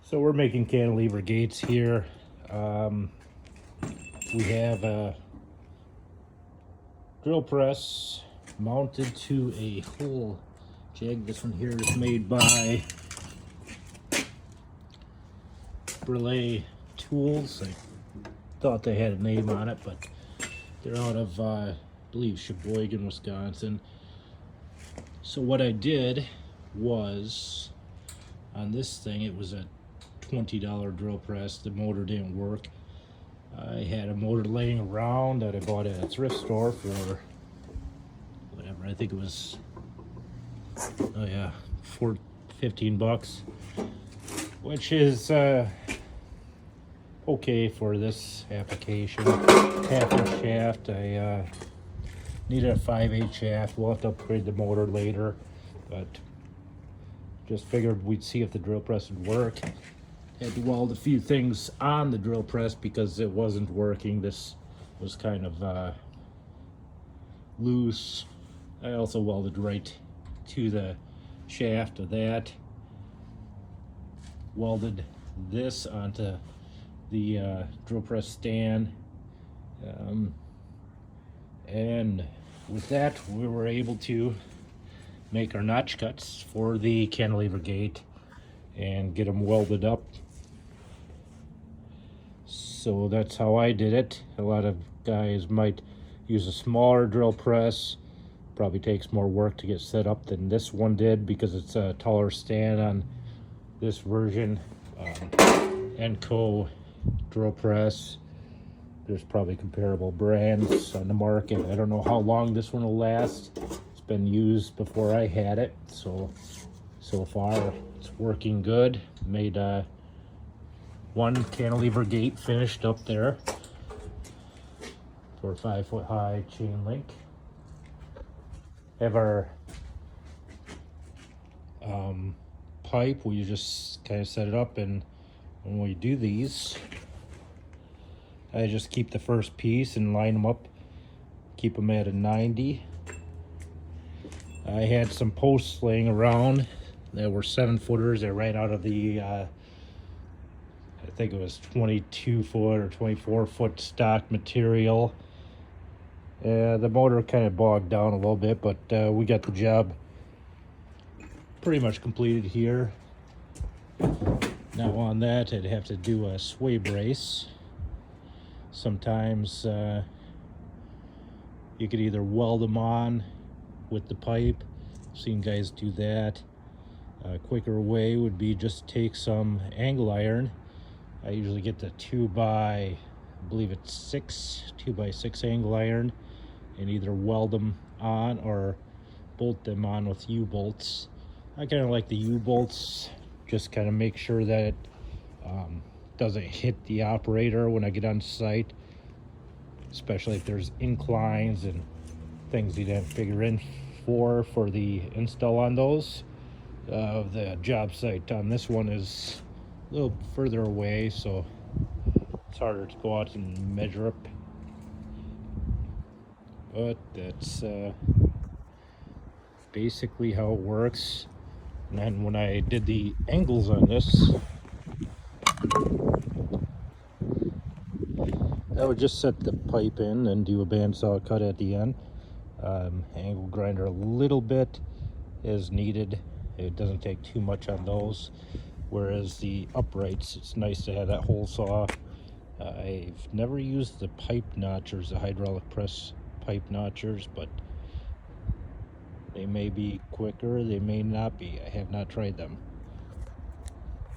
So we're making cantilever gates here. We have a drill press mounted to a hole jig. This one here is made by Brule Tools. I thought they had a name on it, but they're out of, I believe, Sheboygan, Wisconsin. So what I did was, on this thing, it was a $20 drill press. The motor didn't work. I had a motor laying around that I bought at a thrift store for whatever, I think it was, oh yeah, for 15 bucks, which is okay for this application. Half inch shaft. I needed a 5/8 shaft. We'll have to upgrade the motor later, but just figured we'd see if the drill press would work. Had to weld a few things on the drill press because it wasn't working. This was kind of loose. I also welded right to the shaft of that. Welded this onto the drill press stand. And with that, we were able to make our notch cuts for the cantilever gate and get them welded up. So that's how I did it. A lot of guys might use a smaller drill press. Probably takes more work to get set up than this one did because it's a taller stand on this version. Enco drill press. There's probably comparable brands on the market. I don't know how long this one will last. It's been used before I had it, so far it's working good. Made one cantilever gate finished up there for 5-foot high chain link. Have our pipe. We just kind of set it up, and when we do these, I just keep the first piece and line them up, keep them at a 90. I had some posts laying around that were 7-footers. They ran out of the I think it was 22-foot or 24-foot stock material. The motor kind of bogged down a little bit, but we got the job pretty much completed here. Now on that, I'd have to do a sway brace. Sometimes you could either weld them on with the pipe. I've seen guys do that. A quicker way would be just take some angle iron. I usually get the 2x, I believe it's 2x6 angle iron, and either weld them on or bolt them on with U-bolts. I kind of like the U-bolts, just kind of make sure that it doesn't hit the operator when I get on site, especially if there's inclines and things you didn't figure in for the install on those. The job site on this one is a little further away, so it's harder to go out and measure up, but that's basically how it works. And then when I did the angles on this, I would just set the pipe in and do a bandsaw cut at the end. Angle grinder a little bit as needed. It doesn't take too much on those. Whereas the uprights, it's nice to have that hole saw. I've never used the pipe notchers, the hydraulic press pipe notchers, but they may be quicker, they may not be. I have not tried them.